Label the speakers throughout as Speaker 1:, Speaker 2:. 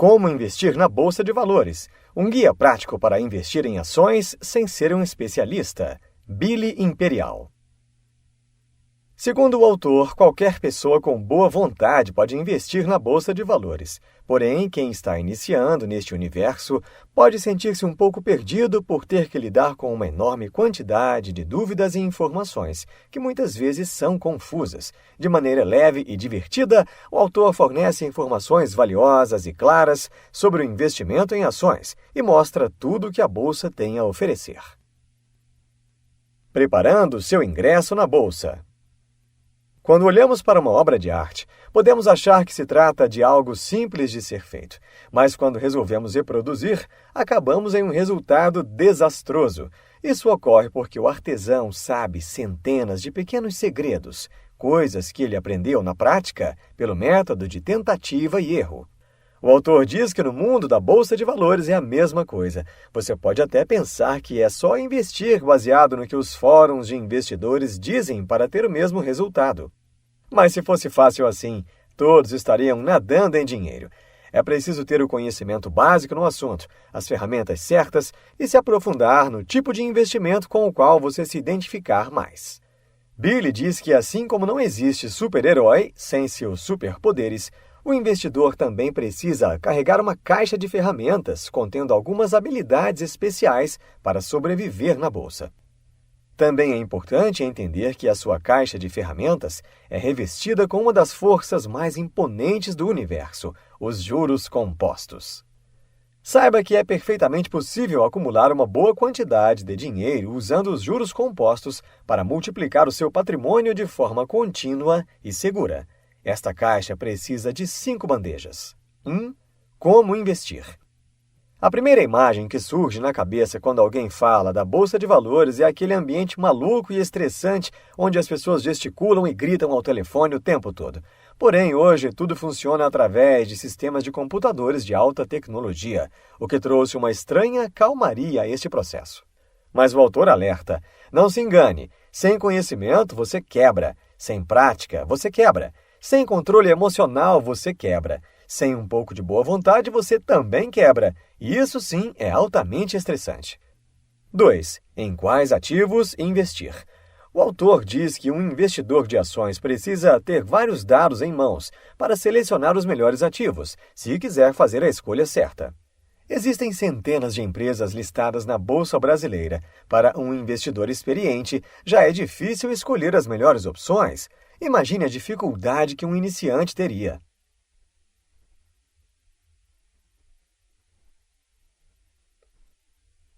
Speaker 1: Como investir na Bolsa de Valores, um guia prático para investir em ações sem ser um especialista. Billy Imperial. Segundo o autor, qualquer pessoa com boa vontade pode investir na Bolsa de Valores. Porém, quem está iniciando neste universo pode sentir-se um pouco perdido por ter que lidar com uma enorme quantidade de dúvidas e informações, que muitas vezes são confusas. De maneira leve e divertida, o autor fornece informações valiosas e claras sobre o investimento em ações e mostra tudo o que a Bolsa tem a oferecer. Preparando seu ingresso na Bolsa. Quando olhamos para uma obra de arte, podemos achar que se trata de algo simples de ser feito, mas quando resolvemos reproduzir, acabamos em um resultado desastroso. Isso ocorre porque o artesão sabe centenas de pequenos segredos, coisas que ele aprendeu na prática pelo método de tentativa e erro. O autor diz que no mundo da Bolsa de Valores é a mesma coisa. Você pode até pensar que é só investir baseado no que os fóruns de investidores dizem para ter o mesmo resultado. Mas se fosse fácil assim, todos estariam nadando em dinheiro. É preciso ter o conhecimento básico no assunto, as ferramentas certas e se aprofundar no tipo de investimento com o qual você se identificar mais. Billy diz que assim como não existe super-herói sem seus superpoderes, o investidor também precisa carregar uma caixa de ferramentas contendo algumas habilidades especiais para sobreviver na bolsa. Também é importante entender que a sua caixa de ferramentas é revestida com uma das forças mais imponentes do universo, os juros compostos. Saiba que é perfeitamente possível acumular uma boa quantidade de dinheiro usando os juros compostos para multiplicar o seu patrimônio de forma contínua e segura. Esta caixa precisa de 5 bandejas. 1. Como investir. A primeira imagem que surge na cabeça quando alguém fala da Bolsa de Valores é aquele ambiente maluco e estressante onde as pessoas gesticulam e gritam ao telefone o tempo todo. Porém, hoje tudo funciona através de sistemas de computadores de alta tecnologia, o que trouxe uma estranha calmaria a este processo. Mas o autor alerta: não se engane, sem conhecimento você quebra, sem prática você quebra. Sem controle emocional, você quebra. Sem um pouco de boa vontade, você também quebra. E isso sim é altamente estressante. 2. Em quais ativos investir? O autor diz que um investidor de ações precisa ter vários dados em mãos para selecionar os melhores ativos, se quiser fazer a escolha certa. Existem centenas de empresas listadas na Bolsa Brasileira. Para um investidor experiente, já é difícil escolher as melhores opções. Imagine a dificuldade que um iniciante teria.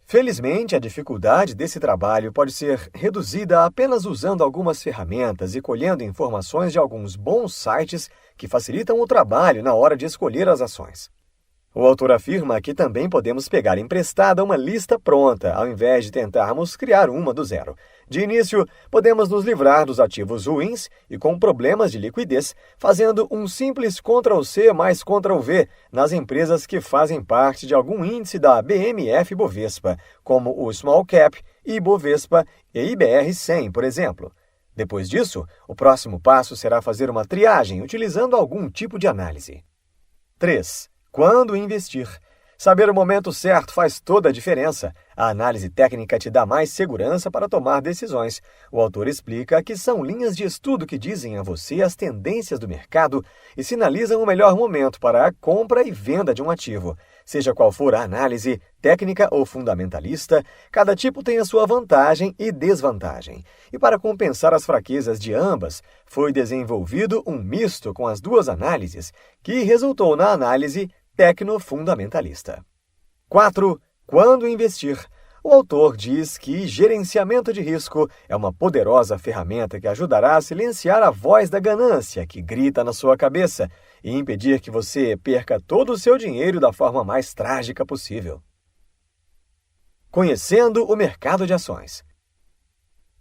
Speaker 1: Felizmente, a dificuldade desse trabalho pode ser reduzida apenas usando algumas ferramentas e colhendo informações de alguns bons sites que facilitam o trabalho na hora de escolher as ações. O autor afirma que também podemos pegar emprestada uma lista pronta, ao invés de tentarmos criar uma do zero. De início, podemos nos livrar dos ativos ruins e com problemas de liquidez, fazendo um simples Ctrl+C mais Ctrl+V nas empresas que fazem parte de algum índice da BMF-Bovespa, como o Small Cap, Ibovespa e IBR100, por exemplo. Depois disso, o próximo passo será fazer uma triagem utilizando algum tipo de análise. 3. Quando investir? Saber o momento certo faz toda a diferença. A análise técnica te dá mais segurança para tomar decisões. O autor explica que são linhas de estudo que dizem a você as tendências do mercado e sinalizam o melhor momento para a compra e venda de um ativo. Seja qual for a análise, técnica ou fundamentalista, cada tipo tem a sua vantagem e desvantagem. E para compensar as fraquezas de ambas, foi desenvolvido um misto com as duas análises, que resultou na análise tecno-fundamentalista. 4. Quando investir? O autor diz que gerenciamento de risco é uma poderosa ferramenta que ajudará a silenciar a voz da ganância que grita na sua cabeça e impedir que você perca todo o seu dinheiro da forma mais trágica possível. Conhecendo o mercado de ações.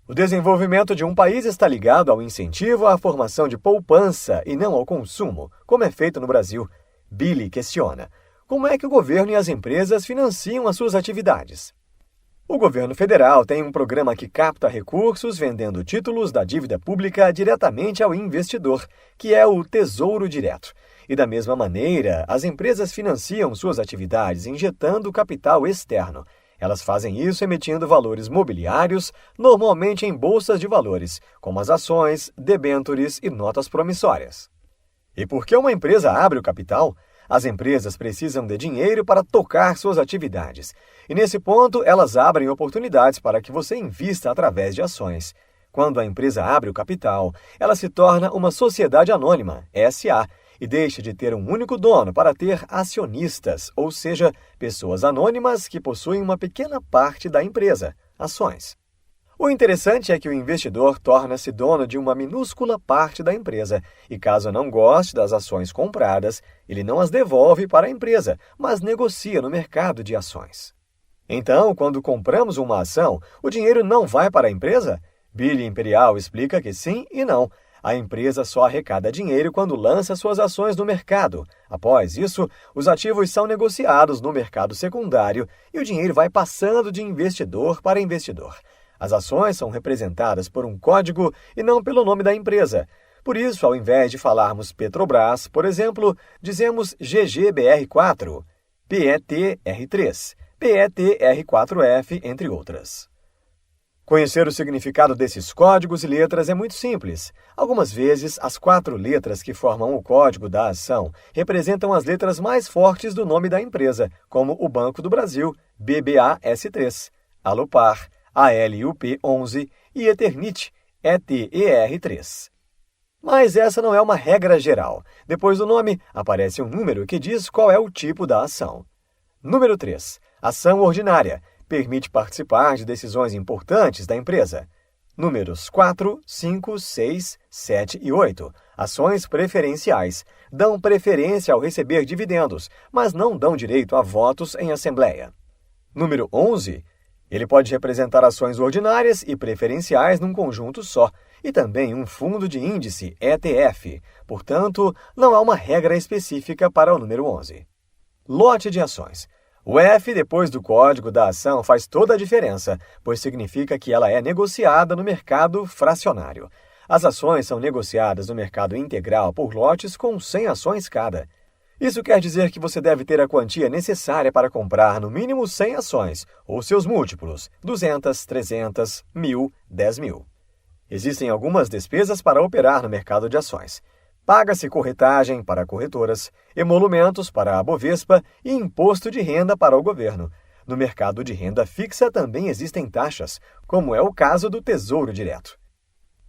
Speaker 1: O desenvolvimento de um país está ligado ao incentivo à formação de poupança e não ao consumo, como é feito no Brasil. Billy questiona: como é que o governo e as empresas financiam as suas atividades? O governo federal tem um programa que capta recursos vendendo títulos da dívida pública diretamente ao investidor, que é o Tesouro Direto. E da mesma maneira, as empresas financiam suas atividades injetando capital externo. Elas fazem isso emitindo valores mobiliários, normalmente em bolsas de valores, como as ações, debêntures e notas promissórias. E por que uma empresa abre o capital? As empresas precisam de dinheiro para tocar suas atividades. E nesse ponto, elas abrem oportunidades para que você invista através de ações. Quando a empresa abre o capital, ela se torna uma sociedade anônima, SA, e deixa de ter um único dono para ter acionistas, ou seja, pessoas anônimas que possuem uma pequena parte da empresa, ações. O interessante é que o investidor torna-se dono de uma minúscula parte da empresa e, caso não goste das ações compradas, ele não as devolve para a empresa, mas negocia no mercado de ações. Então, quando compramos uma ação, o dinheiro não vai para a empresa? Billy Imperial explica que sim e não. A empresa só arrecada dinheiro quando lança suas ações no mercado. Após isso, os ativos são negociados no mercado secundário e o dinheiro vai passando de investidor para investidor. As ações são representadas por um código e não pelo nome da empresa. Por isso, ao invés de falarmos Petrobras, por exemplo, dizemos GGBR4, PETR3, PETR4F, entre outras. Conhecer o significado desses códigos e letras é muito simples. Algumas vezes, as 4 letras que formam o código da ação representam as letras mais fortes do nome da empresa, como o Banco do Brasil, BBAS3, Alupar, ALUP11 e Eternit, ETER3. Mas essa não é uma regra geral. Depois do nome, aparece um número que diz qual é o tipo da ação. Número 3. Ação ordinária. Permite participar de decisões importantes da empresa. Números 4, 5, 6, 7 e 8. Ações preferenciais. Dão preferência ao receber dividendos, mas não dão direito a votos em assembleia. Número 11. Ele pode representar ações ordinárias e preferenciais num conjunto só, e também um fundo de índice, ETF. Portanto, não há uma regra específica para o número 11. Lote de ações. O F depois do código da ação faz toda a diferença, pois significa que ela é negociada no mercado fracionário. As ações são negociadas no mercado integral por lotes com 100 ações cada. Isso quer dizer que você deve ter a quantia necessária para comprar no mínimo 100 ações, ou seus múltiplos, 200, 300, 1.000, 10.000. Existem algumas despesas para operar no mercado de ações. Paga-se corretagem para corretoras, emolumentos para a Bovespa e imposto de renda para o governo. No mercado de renda fixa também existem taxas, como é o caso do Tesouro Direto.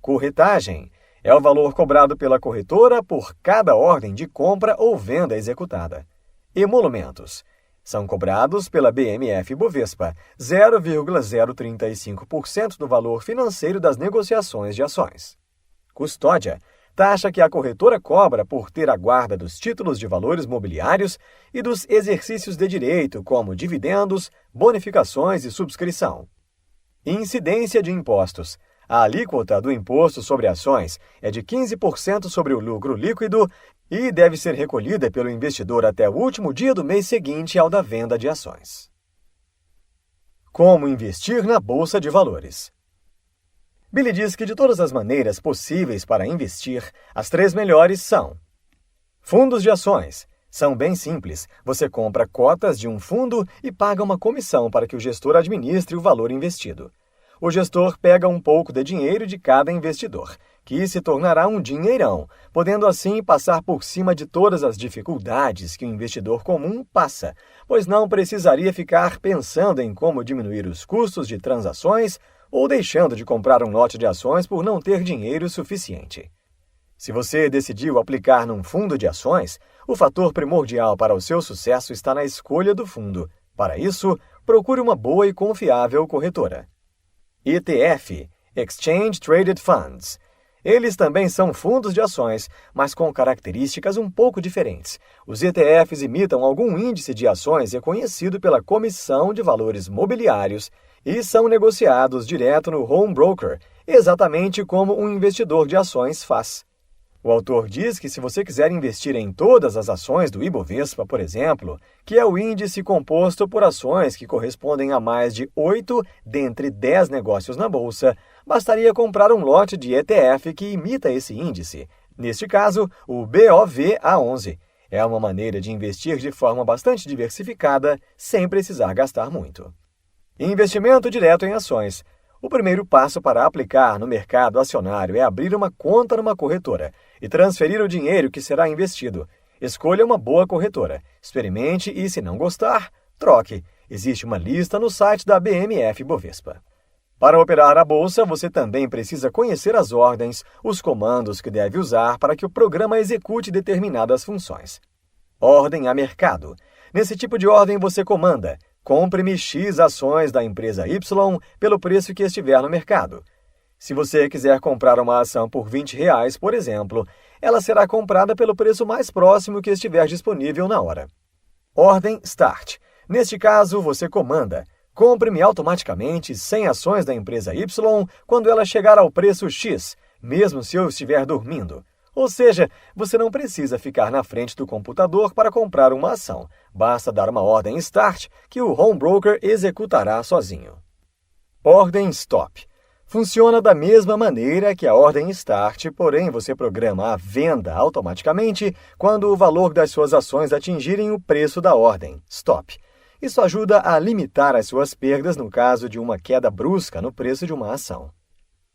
Speaker 1: Corretagem é o valor cobrado pela corretora por cada ordem de compra ou venda executada. Emolumentos são cobrados pela BMF Bovespa, 0,035% do valor financeiro das negociações de ações. Custódia, taxa que a corretora cobra por ter a guarda dos títulos de valores mobiliários e dos exercícios de direito, como dividendos, bonificações e subscrição. Incidência de impostos. A alíquota do imposto sobre ações é de 15% sobre o lucro líquido e deve ser recolhida pelo investidor até o último dia do mês seguinte ao da venda de ações. Como investir na Bolsa de Valores? Billy diz que de todas as maneiras possíveis para investir, as 3 melhores são: fundos de ações. São bem simples. Você compra cotas de um fundo e paga uma comissão para que o gestor administre o valor investido. O gestor pega um pouco de dinheiro de cada investidor, que se tornará um dinheirão, podendo assim passar por cima de todas as dificuldades que o investidor comum passa, pois não precisaria ficar pensando em como diminuir os custos de transações ou deixando de comprar um lote de ações por não ter dinheiro suficiente. Se você decidiu aplicar num fundo de ações, o fator primordial para o seu sucesso está na escolha do fundo. Para isso, procure uma boa e confiável corretora. ETF, Exchange Traded Funds. Eles também são fundos de ações, mas com características um pouco diferentes. Os ETFs imitam algum índice de ações reconhecido pela Comissão de Valores Mobiliários e são negociados direto no home broker, exatamente como um investidor de ações faz. O autor diz que se você quiser investir em todas as ações do Ibovespa, por exemplo, que é o índice composto por ações que correspondem a mais de 8 dentre 10 negócios na bolsa, bastaria comprar um lote de ETF que imita esse índice, Neste caso, o BOVA11 é uma maneira de investir de forma bastante diversificada, sem precisar gastar muito. Investimento direto em ações. O primeiro passo para aplicar no mercado acionário é abrir uma conta numa corretora e transferir o dinheiro que será investido. Escolha uma boa corretora, experimente e, se não gostar, troque. Existe uma lista no site da BMF Bovespa. Para operar a bolsa, você também precisa conhecer as ordens, os comandos que deve usar para que o programa execute determinadas funções. Ordem a mercado. Nesse tipo de ordem, você comanda: compre-me X ações da empresa Y pelo preço que estiver no mercado. Se você quiser comprar uma ação por R$20, por exemplo, ela será comprada pelo preço mais próximo que estiver disponível na hora. Ordem Start. Neste caso, você comanda: compre-me automaticamente 100 ações da empresa Y quando ela chegar ao preço X, mesmo se eu estiver dormindo. Ou seja, você não precisa ficar na frente do computador para comprar uma ação. Basta dar uma ordem Start que o home broker executará sozinho. Ordem Stop. Funciona da mesma maneira que a ordem Start, porém você programa a venda automaticamente quando o valor das suas ações atingirem o preço da ordem Stop. Isso ajuda a limitar as suas perdas no caso de uma queda brusca no preço de uma ação.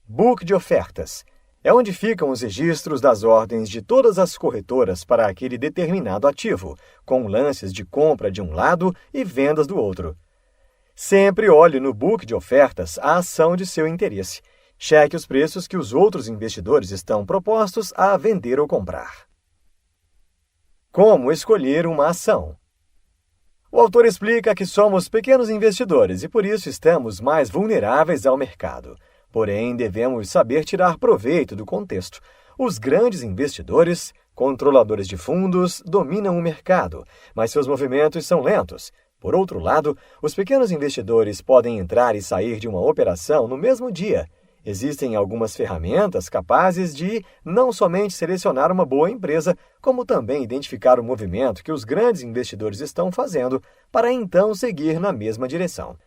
Speaker 1: Book de ofertas. É onde ficam os registros das ordens de todas as corretoras para aquele determinado ativo, com lances de compra de um lado e vendas do outro. Sempre olhe no book de ofertas a ação de seu interesse. Cheque os preços que os outros investidores estão propostos a vender ou comprar. Como escolher uma ação? O autor explica que somos pequenos investidores e por isso estamos mais vulneráveis ao mercado. Porém, devemos saber tirar proveito do contexto. Os grandes investidores, controladores de fundos, dominam o mercado, mas seus movimentos são lentos. Por outro lado, os pequenos investidores podem entrar e sair de uma operação no mesmo dia. Existem algumas ferramentas capazes de não somente selecionar uma boa empresa, como também identificar o movimento que os grandes investidores estão fazendo para então seguir na mesma direção.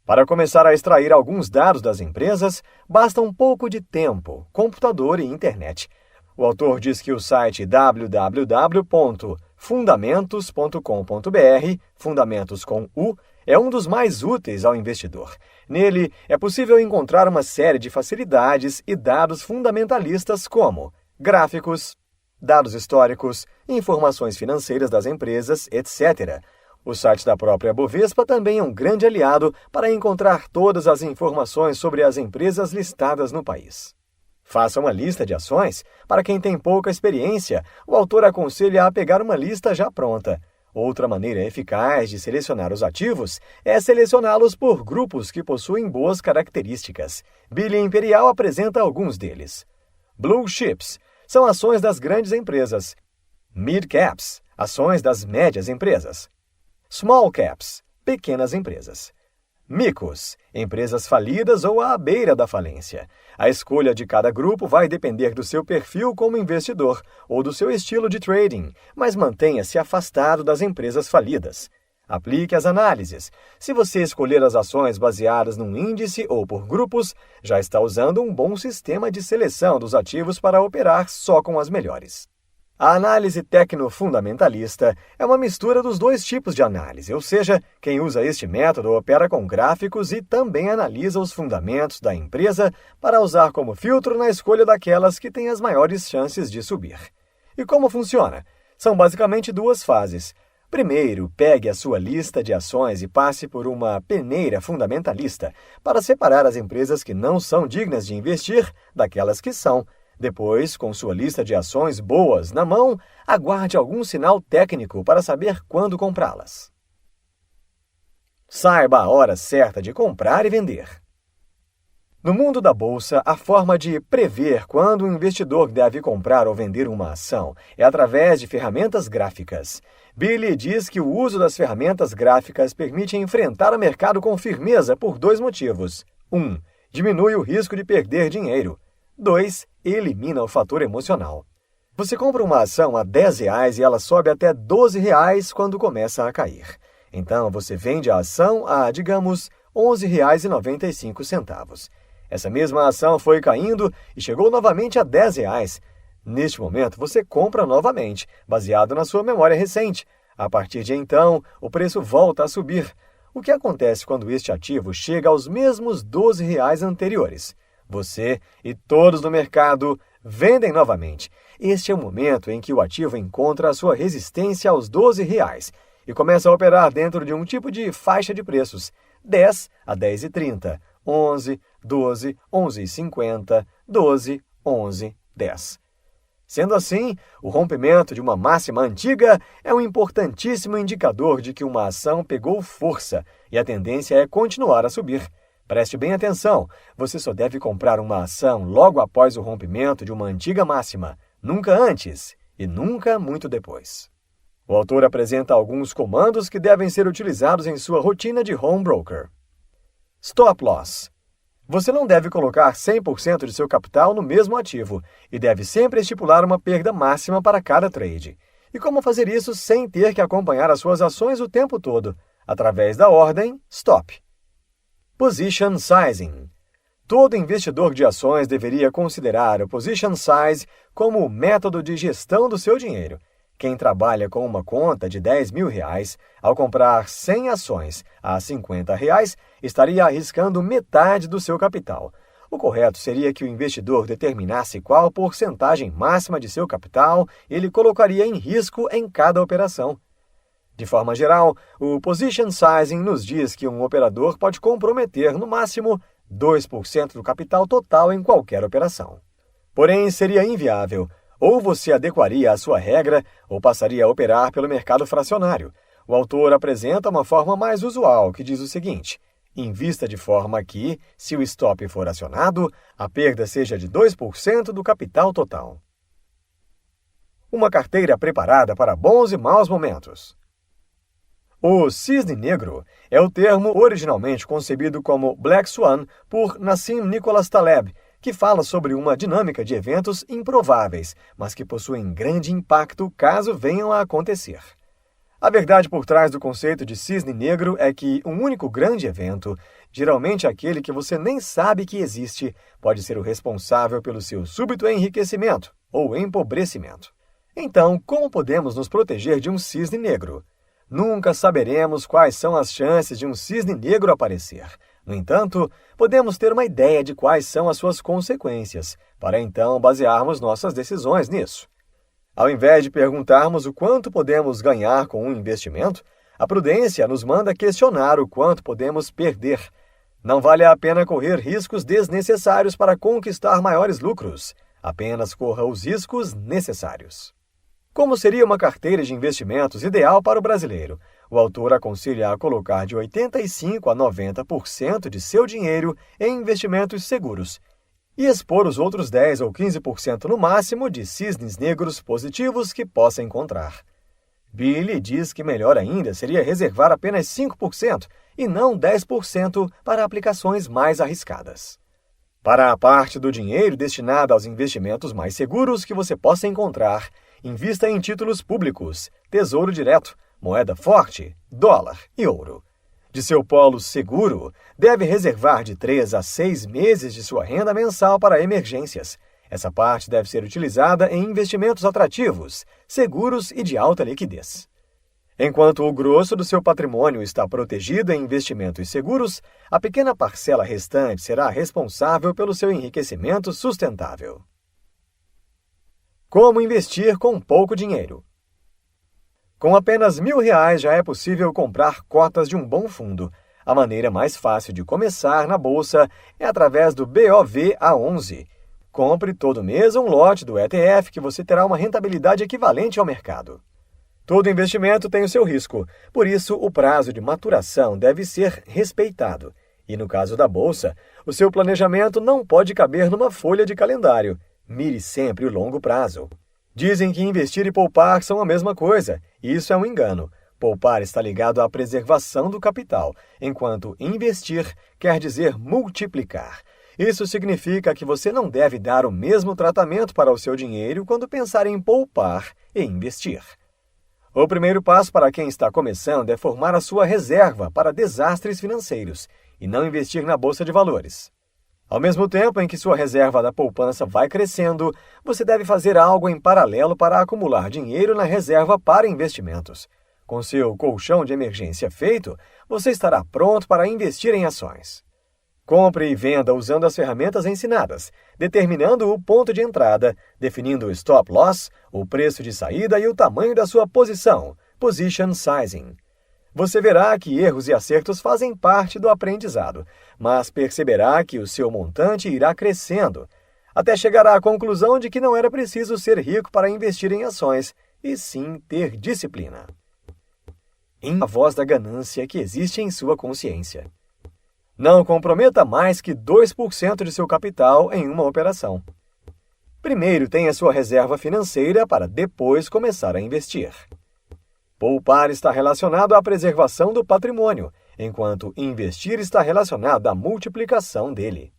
Speaker 1: Para começar a extrair alguns dados das empresas, basta um pouco de tempo, computador e internet. O autor diz que o site www.fundamentos.com.br, fundamentos com U, é um dos mais úteis ao investidor. Nele, é possível encontrar uma série de facilidades e dados fundamentalistas como gráficos, dados históricos, informações financeiras das empresas, etc. O site da própria Bovespa também é um grande aliado para encontrar todas as informações sobre as empresas listadas no país. Faça uma lista de ações. Para quem tem pouca experiência, o autor aconselha a pegar uma lista já pronta. Outra maneira eficaz de selecionar os ativos é selecioná-los por grupos que possuem boas características. Billy Imperial apresenta alguns deles. Blue Chips são ações das grandes empresas. Mid Caps, ações das médias empresas. Small Caps, pequenas empresas. Micos, empresas falidas ou à beira da falência. A escolha de cada grupo vai depender do seu perfil como investidor ou do seu estilo de trading, mas mantenha-se afastado das empresas falidas. Aplique as análises. Se você escolher as ações baseadas num índice ou por grupos, já está usando um bom sistema de seleção dos ativos para operar só com as melhores. A análise tecno-fundamentalista é uma mistura dos dois tipos de análise, ou seja, quem usa este método opera com gráficos e também analisa os fundamentos da empresa para usar como filtro na escolha daquelas que têm as maiores chances de subir. E como funciona? São basicamente duas fases. Primeiro, pegue a sua lista de ações e passe por uma peneira fundamentalista para separar as empresas que não são dignas de investir daquelas que são. Depois, com sua lista de ações boas na mão, aguarde algum sinal técnico para saber quando comprá-las. Saiba a hora certa de comprar e vender. No mundo da bolsa, a forma de prever quando o investidor deve comprar ou vender uma ação é através de ferramentas gráficas. Billy diz que o uso das ferramentas gráficas permite enfrentar o mercado com firmeza por dois motivos. 1. Diminui o risco de perder dinheiro. 2. Elimina o fator emocional. Você compra uma ação a R$10 e ela sobe até R$12 quando começa a cair. Então, você vende a ação a, digamos, R$11,95. Essa mesma ação foi caindo e chegou novamente a R$10. Neste momento, você compra novamente, baseado na sua memória recente. A partir de então, o preço volta a subir. O que acontece quando este ativo chega aos mesmos R$ 12 anteriores? Você e todos no mercado vendem novamente. Este é o momento em que o ativo encontra a sua resistência aos R$ 12 e começa a operar dentro de um tipo de faixa de preços: 10 a 10,30, 11, 12, 11,50, 12, 11, 10. Sendo assim, o rompimento de uma máxima antiga é um importantíssimo indicador de que uma ação pegou força e a tendência é continuar a subir. Preste bem atenção, você só deve comprar uma ação logo após o rompimento de uma antiga máxima, nunca antes e nunca muito depois. O autor apresenta alguns comandos que devem ser utilizados em sua rotina de home broker. Stop Loss. Você não deve colocar 100% de seu capital no mesmo ativo e deve sempre estipular uma perda máxima para cada trade. E como fazer isso sem ter que acompanhar as suas ações o tempo todo? Através da ordem Stop. Position Sizing. Todo investidor de ações deveria considerar o Position Size como o método de gestão do seu dinheiro. Quem trabalha com uma conta de R$ 10.000, ao comprar 100 ações a R$ 50, estaria arriscando metade do seu capital. O correto seria que o investidor determinasse qual porcentagem máxima de seu capital ele colocaria em risco em cada operação. De forma geral, o Position Sizing nos diz que um operador pode comprometer, no máximo, 2% do capital total em qualquer operação. Porém, seria inviável. Ou você adequaria a sua regra, ou passaria a operar pelo mercado fracionário. O autor apresenta uma forma mais usual, que diz o seguinte: invista de forma que, se o stop for acionado, a perda seja de 2% do capital total. Uma carteira preparada para bons e maus momentos. O cisne negro é o termo originalmente concebido como Black Swan por Nassim Nicholas Taleb, que fala sobre uma dinâmica de eventos improváveis, mas que possuem grande impacto caso venham a acontecer. A verdade por trás do conceito de cisne negro é que um único grande evento, geralmente aquele que você nem sabe que existe, pode ser o responsável pelo seu súbito enriquecimento ou empobrecimento. Então, como podemos nos proteger de um cisne negro? Nunca saberemos quais são as chances de um cisne negro aparecer. No entanto, podemos ter uma ideia de quais são as suas consequências, para então basearmos nossas decisões nisso. Ao invés de perguntarmos o quanto podemos ganhar com um investimento, a prudência nos manda questionar o quanto podemos perder. Não vale a pena correr riscos desnecessários para conquistar maiores lucros. Apenas corra os riscos necessários. Como seria uma carteira de investimentos ideal para o brasileiro? O autor aconselha a colocar de 85% a 90% de seu dinheiro em investimentos seguros e expor os outros 10% ou 15% no máximo de cisnes negros positivos que possa encontrar. Billy diz que melhor ainda seria reservar apenas 5% e não 10% para aplicações mais arriscadas. Para a parte do dinheiro destinada aos investimentos mais seguros que você possa encontrar, invista em títulos públicos, tesouro direto, moeda forte, dólar e ouro. De seu polo seguro, deve reservar de 3 a 6 meses de sua renda mensal para emergências. Essa parte deve ser utilizada em investimentos atrativos, seguros e de alta liquidez. Enquanto o grosso do seu patrimônio está protegido em investimentos seguros, a pequena parcela restante será responsável pelo seu enriquecimento sustentável. Como investir com pouco dinheiro? Com apenas R$ 1.000 já é possível comprar cotas de um bom fundo. A maneira mais fácil de começar na bolsa é através do BOVA11. Compre todo mês um lote do ETF que você terá uma rentabilidade equivalente ao mercado. Todo investimento tem o seu risco, por isso o prazo de maturação deve ser respeitado. E no caso da bolsa, o seu planejamento não pode caber numa folha de calendário. Mire sempre o longo prazo. Dizem que investir e poupar são a mesma coisa, e isso é um engano. Poupar está ligado à preservação do capital, enquanto investir quer dizer multiplicar. Isso significa que você não deve dar o mesmo tratamento para o seu dinheiro quando pensar em poupar e investir. O primeiro passo para quem está começando é formar a sua reserva para desastres financeiros e não investir na bolsa de valores. Ao mesmo tempo em que sua reserva da poupança vai crescendo, você deve fazer algo em paralelo para acumular dinheiro na reserva para investimentos. Com seu colchão de emergência feito, você estará pronto para investir em ações. Compre e venda usando as ferramentas ensinadas, determinando o ponto de entrada, definindo o stop loss, o preço de saída e o tamanho da sua posição, position sizing. Você verá que erros e acertos fazem parte do aprendizado, mas perceberá que o seu montante irá crescendo, até chegar à conclusão de que não era preciso ser rico para investir em ações, e sim ter disciplina. A voz da ganância que existe em sua consciência. Não comprometa mais que 2% de seu capital em uma operação. Primeiro, tenha sua reserva financeira para depois começar a investir. Poupar está relacionado à preservação do patrimônio, enquanto investir está relacionado à multiplicação dele.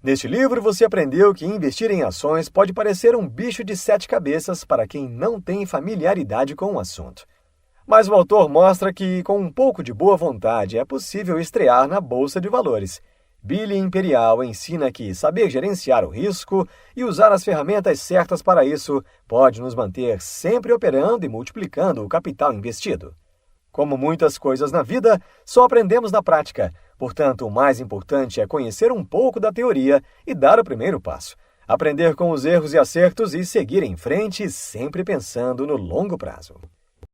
Speaker 1: Neste livro, você aprendeu que investir em ações pode parecer um bicho de 7 cabeças para quem não tem familiaridade com o assunto. Mas o autor mostra que, com um pouco de boa vontade, é possível estrear na Bolsa de Valores. Billy Imperial ensina que saber gerenciar o risco e usar as ferramentas certas para isso pode nos manter sempre operando e multiplicando o capital investido. Como muitas coisas na vida, só aprendemos na prática. Portanto, o mais importante é conhecer um pouco da teoria e dar o primeiro passo. Aprender com os erros e acertos e seguir em frente, sempre pensando no longo prazo.